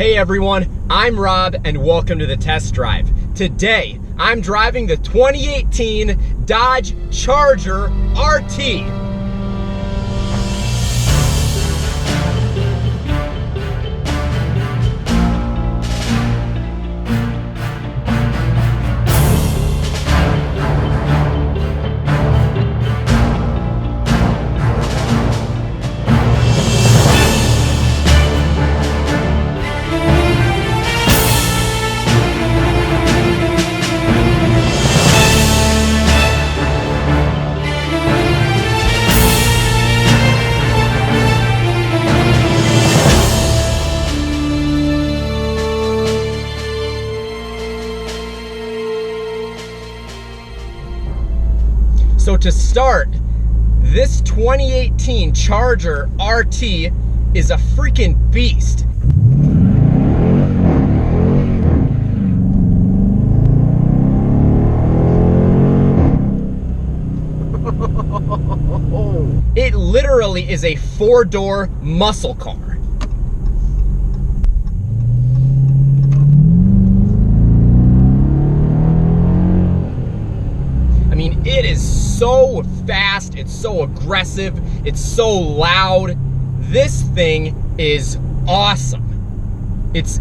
Hey everyone, I'm Rob and welcome to the test drive. Today, I'm driving the 2018 Dodge Charger RT. So to start, this 2018 Charger RT is a freaking beast. It literally is a four-door muscle car. It is so fast, it's so aggressive, it's so loud. This thing is awesome. It's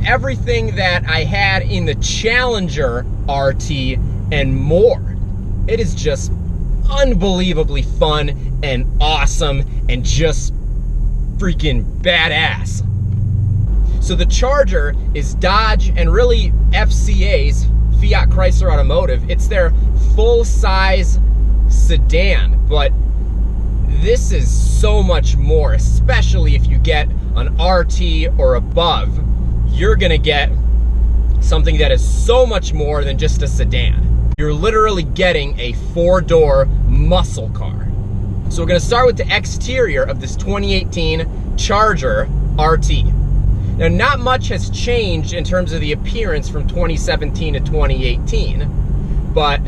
everything that I had in the Challenger RT and more. It is just unbelievably fun and awesome and just freaking badass. So the Charger is Dodge and really FCA's, Fiat Chrysler Automotive. It's their full-size sedan, but this is so much more, especially if you get an RT or above. You're gonna get something that is so much more than just a sedan. You're literally getting a four-door muscle car. So we're gonna start with the exterior of this 2018 Charger RT. Now, not much has changed in terms of the appearance from 2017 to 2018, but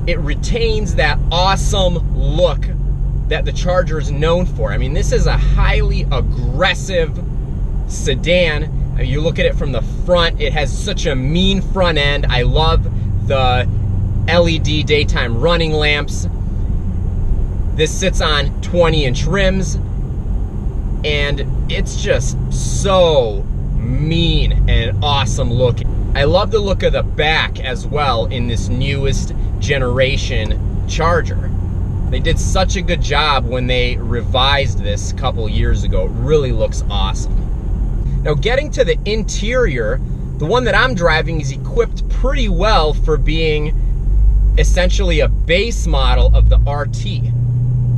it retains that awesome look that the Charger is known for. I mean, this is a highly aggressive sedan. You look at it from the front, it has such a mean front end. I love the LED daytime running lamps. This sits on 20-inch rims. And it's just so mean and awesome looking. I love the look of the back as well in this newest generation Charger. They did such a good job when they revised this a couple years ago. It really looks awesome. Now, getting to the interior, the one that I'm driving is equipped pretty well for being essentially a base model of the RT.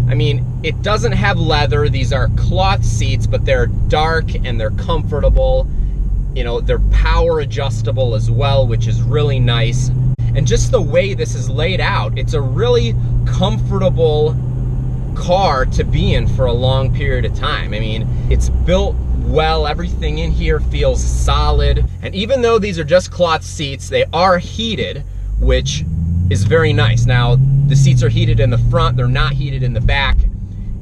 I mean, it doesn't have leather. These are cloth seats, but they're dark and they're comfortable. You know, they're power adjustable as well, which is really nice. And just the way this is laid out, it's a really comfortable car to be in for a long period of time. I mean, it's built well. Everything in here feels solid. And even though these are just cloth seats, they are heated, which is very nice. Now, the seats are heated in the front, they're not heated in the back.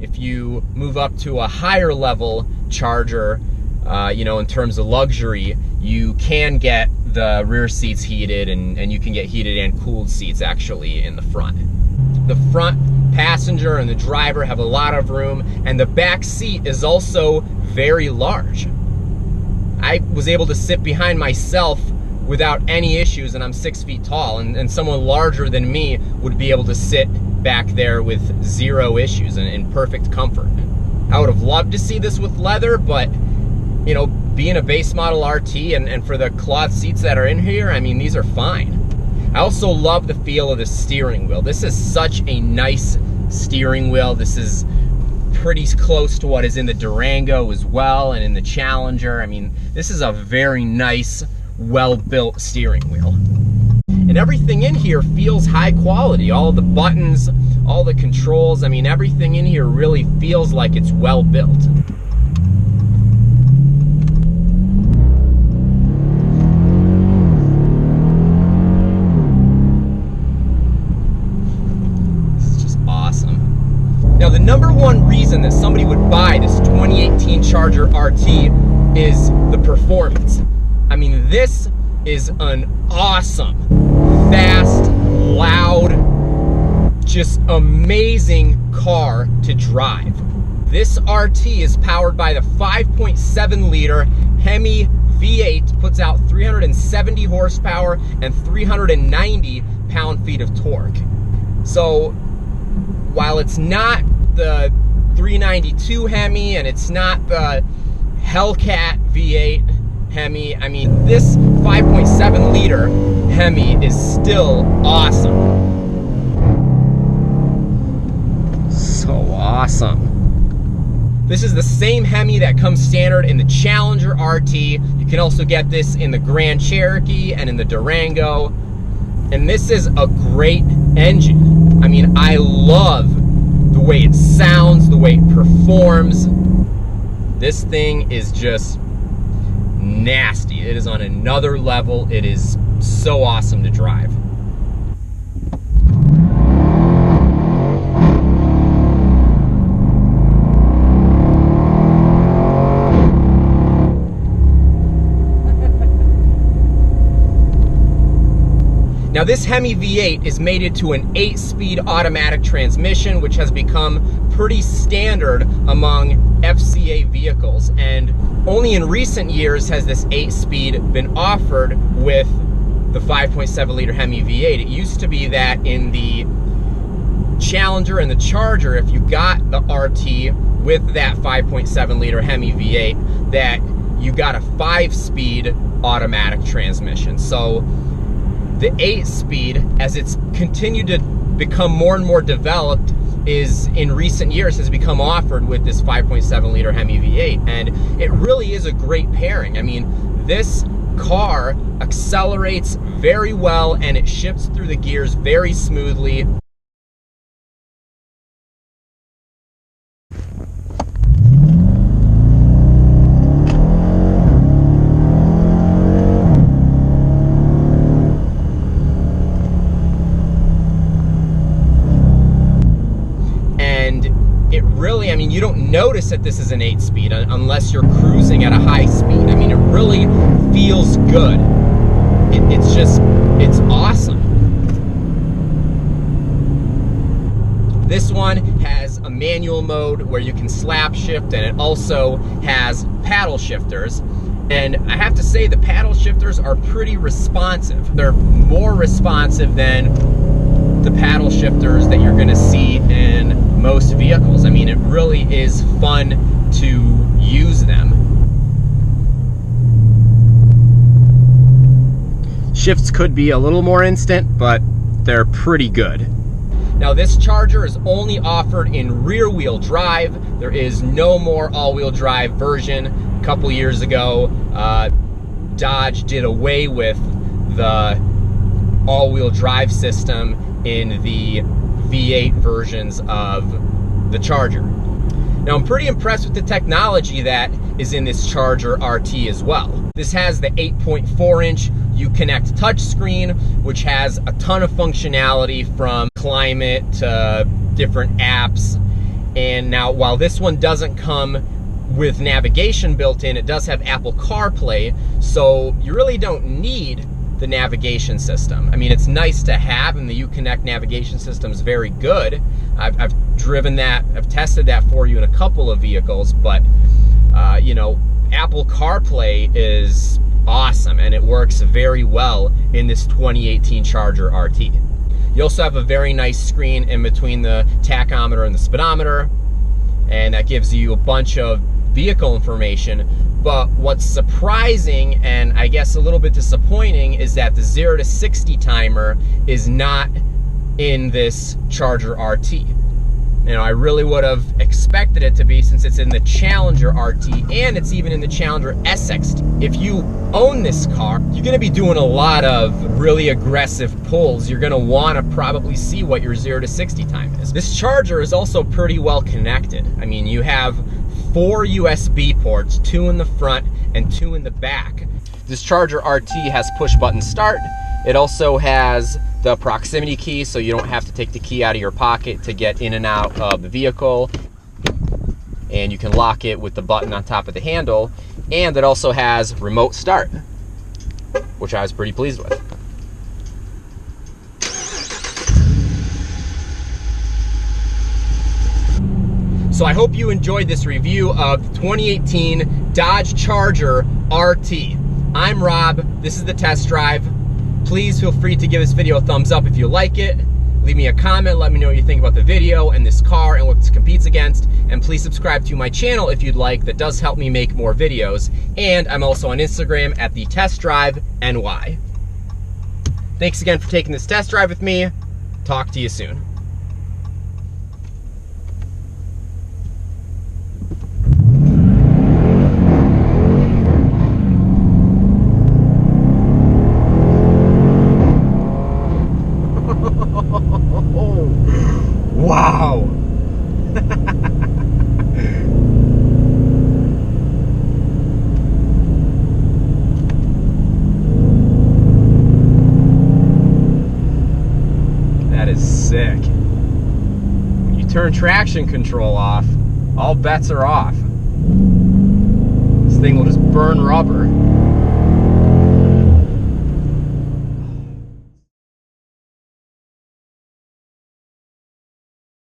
If you move up to a higher level Charger, you know, in terms of luxury, you can get the rear seats heated and you can get heated and cooled seats actually in the front. The front passenger and the driver have a lot of room, and the back seat is also very large. I was able to sit behind myself without any issues, and I'm 6 feet tall, and someone larger than me would be able to sit back there with zero issues and in perfect comfort. I would have loved to see this with leather, but you know, being a base model RT and for the cloth seats that are in here, I mean, these are fine. I also love the feel of the steering wheel. This is such a nice steering wheel. This is pretty close to what is in the Durango as well and in the Challenger. I mean, this is a very nice, well-built steering wheel. And everything in here feels high quality. All the buttons, all the controls, I mean, everything in here really feels like it's well built. the number one reason that somebody would buy this 2018 Charger RT is the performance. I mean, this is an awesome, fast, loud, just amazing car to drive. This RT is powered by the 5.7 liter HEMI V8, puts out 370 horsepower and 390 pound-feet of torque. So while it's not the 392 HEMI and it's not the Hellcat V8 HEMI, I mean, this 5.7 liter HEMI is still awesome. So awesome. This is the same HEMI that comes standard in the Challenger RT. You can also get this in the Grand Cherokee and in the Durango. And this is a great engine. I mean, I love the way it sounds, the way it performs. This thing is just nasty. It is on another level. It is so awesome to drive. Now this HEMI V8 is mated to an 8-speed automatic transmission, which has become pretty standard among FCA vehicles. And only in recent years has this 8-speed been offered with the 5.7 liter HEMI V8. It used to be that in the Challenger and the Charger, if you got the RT with that 5.7 liter HEMI V8, that you got a 5-speed automatic transmission. So the 8-speed, as it's continued to become more and more developed, is in recent years has become offered with this 5.7 liter HEMI V8, and it really is a great pairing. I mean, this car accelerates very well and it shifts through the gears very smoothly. I mean, you don't notice that this is an 8-speed unless you're cruising at a high speed. I mean, it really feels good. It's awesome. This one has a manual mode where you can slap shift, and it also has paddle shifters. And I have to say, the paddle shifters are pretty responsive. They're more responsive than the paddle shifters that you're gonna see in most vehicles. I mean, it really is fun to use them. Shifts could be a little more instant, but they're pretty good. Now this Charger is only offered in rear-wheel drive. There is no more all-wheel drive version. A couple years ago, Dodge did away with the all-wheel drive system in the V8 versions of the Charger. Now I'm pretty impressed with the technology that is in this Charger RT as well. This has the 8.4-inch Uconnect touchscreen, which has a ton of functionality from climate to different apps. And now, while this one doesn't come with navigation built in, it does have Apple CarPlay, so you really don't need the navigation system. I mean, it's nice to have, and the Uconnect navigation system is very good. I've driven that, I've tested that for you in a couple of vehicles, but you know, Apple CarPlay is awesome, and it works very well in this 2018 Charger RT. You also have a very nice screen in between the tachometer and the speedometer, and that gives you a bunch of vehicle information. But what's surprising, and I guess a little bit disappointing, is that the 0 to 60 timer is not in this Charger RT. You know, I really would have expected it to be, since it's in the Challenger RT, and it's even in the Challenger SXT. If you own this car, you're gonna be doing a lot of really aggressive pulls. You're gonna wanna probably see what your 0 to 60 time is. This Charger is also pretty well connected. I mean, you have 4 USB ports, 2 in the front and 2 in the back. This Charger RT has push button start, It also has the proximity key, so you don't have to take the key out of your pocket to get in and out of the vehicle. And you can lock it with the button on top of the handle. And it also has remote start, which I was pretty pleased with. So I hope you enjoyed this review of the 2018 Dodge Charger RT. I'm Rob, this is the test drive. Please feel free to give this video a thumbs up if you like it. Leave me a comment, let me know what you think about the video and this car and what this competes against. And please subscribe to my channel if you'd like, that does help me make more videos. And I'm also on Instagram at the Test Drive NY. Thanks again for taking this test drive with me. Talk to you soon. Wow. That is sick. When you turn traction control off, all bets are off. This thing will just burn rubber.